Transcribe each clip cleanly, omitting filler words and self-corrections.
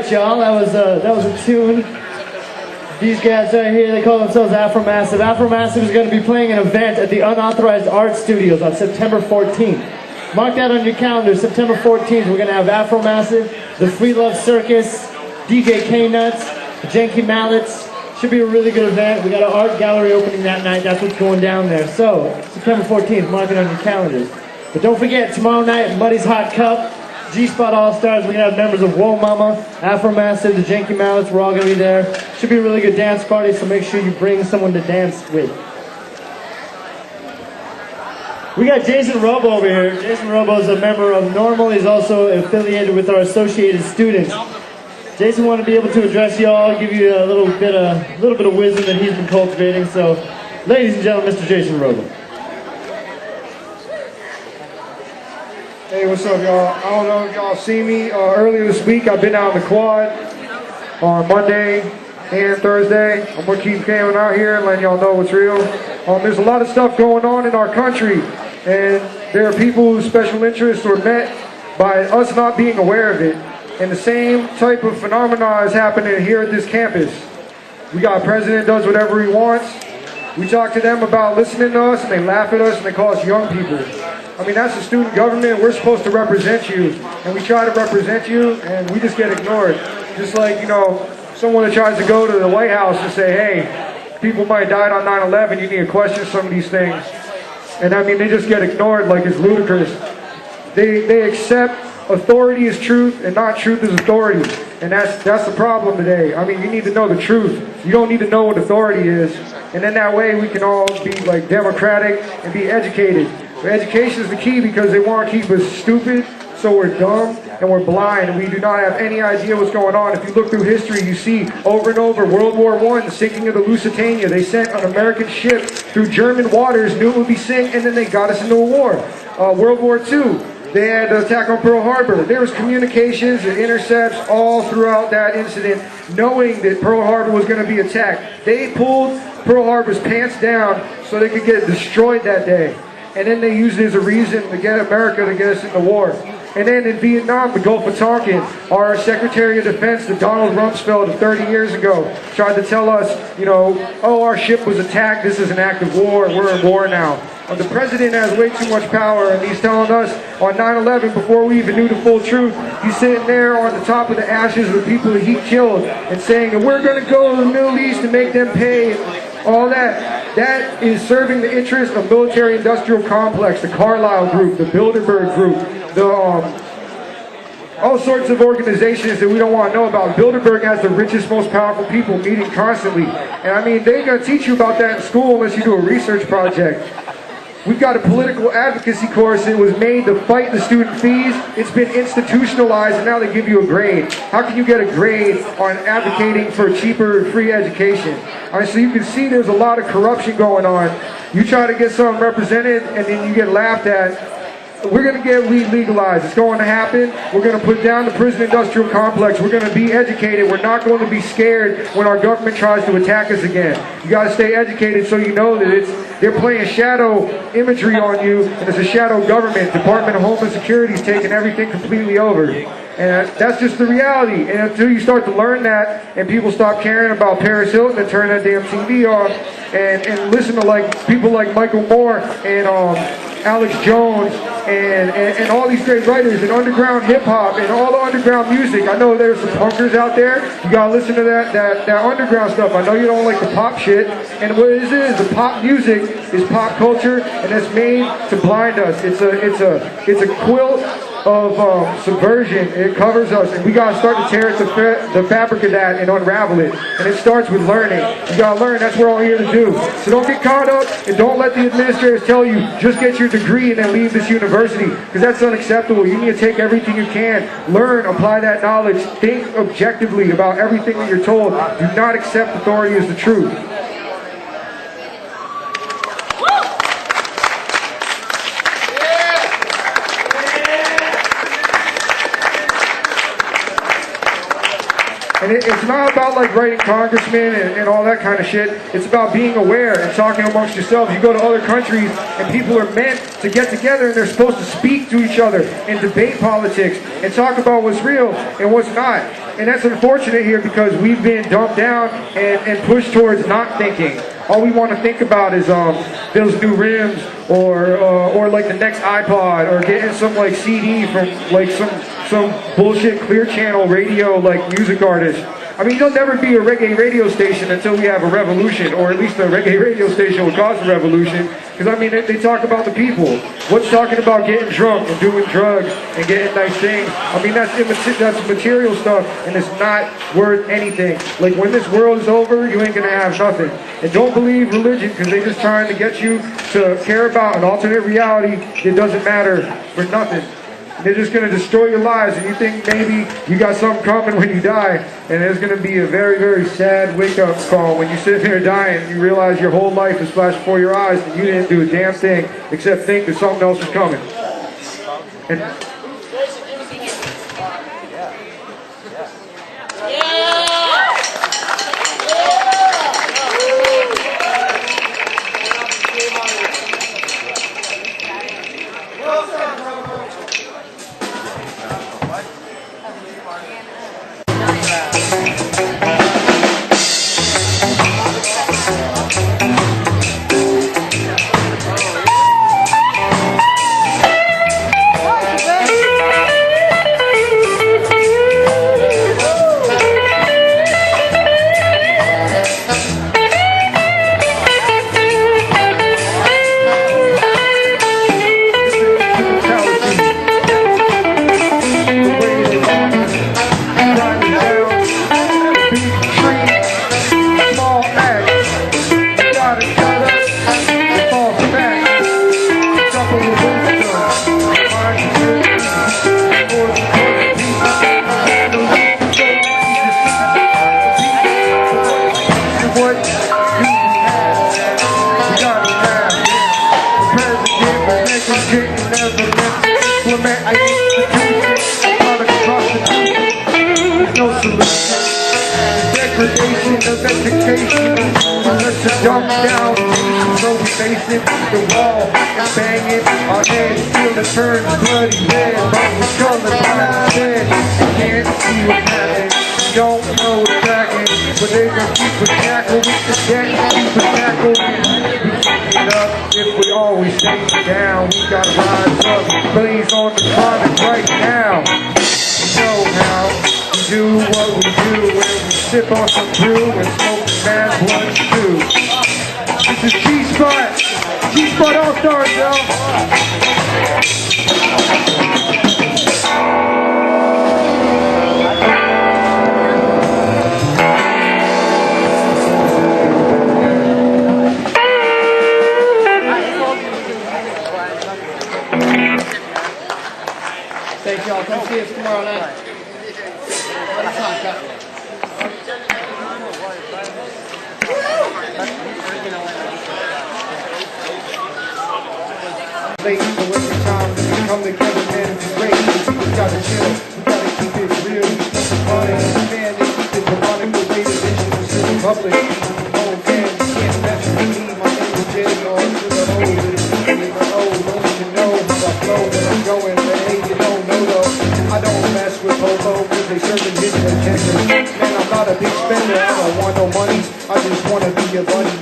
Y'all, that was a tune. These guys right here, they call themselves Afromassive. Afromassive is going to be playing an event at the Unauthorized Art Studios on September 14th. Mark that on your calendar. September 14th, we're going to have Afromassive, the Free Love Circus, DJ K-Nuts, the Janky Mallets. Should be a really good event. We got an art gallery opening that night. That's what's going down there. So, September 14th, mark it on your calendars. But don't forget, tomorrow night, Muddy's Hot Cup, G-Spot All-Stars, we're going to have members of Whoa Mama, Afromassive, the Janky Mallets, we're all going to be there. Should be a really good dance party, so make sure you bring someone to dance with. We got Jason Robo over here. Jason Robo is a member of NORML. He's also affiliated with our associated students. Jason wanted to be able to address y'all, give you a little bit of wisdom that he's been cultivating. So, ladies and gentlemen, Mr. Jason Robo. Hey, what's up, y'all? I don't know if y'all see me. Earlier this week, I've been out in the quad on Monday and Thursday. I'm going to keep coming out here and letting y'all know what's real. There's a lot of stuff going on in our country, and there are people whose special interests were met by us not being aware of it. And the same type of phenomena is happening here at this campus. We got a president does whatever he wants. We talk to them about listening to us, and they laugh at us, and they call us young people. I mean, that's the student government. We're supposed to represent you, and we try to represent you, and we just get ignored. Just like, you know, someone that tries to go to the White House and say, hey, people might have died on 9/11, you need to question some of these things. And I mean, they just get ignored like it's ludicrous. They accept authority as truth and not truth as authority. And that's the problem today. I mean, you need to know the truth. You don't need to know what authority is. And then that way we can all be like democratic and be educated. But education is the key because they want to keep us stupid, so we're dumb and we're blind and we do not have any idea what's going on. If you look through history, you see over and over World War I, the sinking of the Lusitania. They sent an American ship through German waters, knew it would be sink, and then they got us into a war. World War II, they had the attack on Pearl Harbor. There was communications and intercepts all throughout that incident, knowing that Pearl Harbor was going to be attacked. They pulled Pearl Harbor's pants down so they could get destroyed that day. And then they used it as a reason to get America to get us into war. And then in Vietnam, the Gulf of Tonkin, our Secretary of Defense, the Donald Rumsfeld, 30 years ago, tried to tell us, you know, oh, our ship was attacked, this is an act of war, we're in war now. The president has way too much power, and he's telling us on 9/11, before we even knew the full truth, he's sitting there on the top of the ashes of the people that he killed and saying, and we're going to go to the Middle East and make them pay. All that is serving the interest of military-industrial complex, the Carlyle Group, the Bilderberg Group, all sorts of organizations that we don't want to know about. Bilderberg has the richest, most powerful people meeting constantly. And I mean, they ain't going to teach you about that in school unless you do a research project. We've got a political advocacy course that was made to fight the student fees. It's been institutionalized, and now they give you a grade. How can you get a grade on advocating for cheaper, free education? All right, so you can see there's a lot of corruption going on. You try to get something represented, and then you get laughed at. We're going to get weed legalized. It's going to happen. We're going to put down the prison industrial complex. We're going to be educated. We're not going to be scared when our government tries to attack us again. You got to stay educated so you know that they're playing shadow imagery on you, and it's a shadow government. Department of Homeland Security is taking everything completely over. And that's just the reality. And until you start to learn that, and people stop caring about Paris Hilton and turn that damn TV off, and listen to like people like Michael Moore and Alex Jones and all these great writers and underground hip-hop and all the underground music. I know there's some punkers out there. You gotta listen to that underground stuff. I know you don't like the pop shit. And what it is the pop music is pop culture, and it's made to blind us. It's a quilt of subversion. It covers us, and we gotta start to tear at the fabric of that and unravel it. And it starts with learning. You gotta learn. That's what we're all here to do. So don't get caught up, and don't let the administrators tell you just get your degree and then leave this university, because that's unacceptable. You need to take everything you can, learn, apply that knowledge, think objectively about everything that you're told. Do not accept authority as the truth. And it's not about like writing congressmen and all that kind of shit. It's about being aware and talking amongst yourselves. You go to other countries and people are meant to get together and they're supposed to speak to each other and debate politics and talk about what's real and what's not. And that's unfortunate here because we've been dumped down and pushed towards not thinking. All we want to think about is those new rims or like the next iPod or getting some like CD from like some bullshit Clear Channel radio like music artist. I mean, there'll never be a reggae radio station until we have a revolution, or at least a reggae radio station will cause a revolution. Because I mean, they talk about the people. What's talking about getting drunk and doing drugs and getting nice things? I mean, that's material stuff, and it's not worth anything. Like when this world is over, you ain't gonna have nothing. And don't believe religion, because they're just trying to get you to care about an alternate reality that doesn't matter for nothing. They're just going to destroy your lives, and you think maybe you got something coming when you die, and there's going to be a very, very sad wake-up call when you sit there dying and you realize your whole life is flashed before your eyes and you didn't do a damn thing except think that something else was coming. And We gotta have the president was negligent and never meant to implement institutions. Product prostitution, there's no solution. Degradation of education, unless you dumb down, so we face it, the wall, and bang it, our heads till it turns bloody red, but we colorblind instead, you can't see what's happening, you don't know what's happening, but they gon' keep us shackled with the deck, keep us shackled, we keep it up, if we always stay down, we gotta rise up, blaze on the product right now, you know how we do what we do, when we sip on some brew and smoke bad blunts too. This is G-Spot. G-Spot All-Stars, y'all. Thank y'all. Come see us tomorrow night. Late, so every time we come together, man, it's great. We gotta chill, we gotta keep it real. Man, they keep it demonic, the way the vision is in the public. Oh man, you can't mess with me. My name is Jay, on to the O, to the P, and the O. Don't you know how I flow when I'm going? But hey, you don't know though. I don't mess with Robo, cause they serving hidden agendas. Man, I'm not a big spender, I don't want no money. I just wanna be your buddy.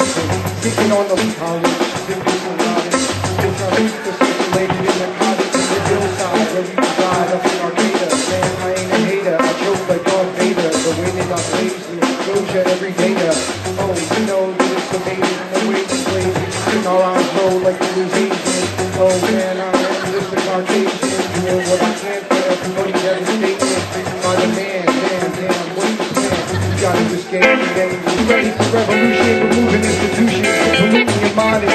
Kicking on the college, simple and honest. Circulated in the cottage in the hillside where we reside up in Arcata. Man, I ain't a hater, I choke like Darth Vader. The way that I blaze the exposure every data. Oh, you know that it's amazing the way we blaze it. In our eyes low like it was Asian. Oh man, I am just a Caucasian. Doing what I can for everybody devastating. I'm a man, damn, what's the plan? You gotta escape the game. You ready for revolution, removing institutions, polluting your mind.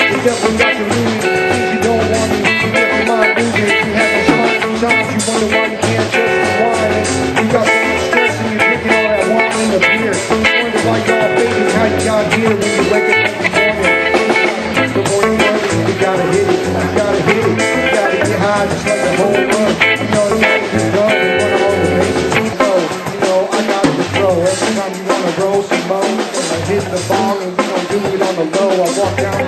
The devil got you losing, things you don't want to. You left your mind moving, you have no time. Sometimes you wonder why you can't just rewind. You got so much stress and you're drinking all that wine in the beer. You wonder why y'all faking how you got here when you wake up every morning. The more you worry, you gotta hit it, you gotta hit it. You gotta get high just like a home run. You know you gotta get done and run all the bases. You know, I got the throw. Every time you wanna roll some more, I hit the ball and we don't do it on the low. I walk down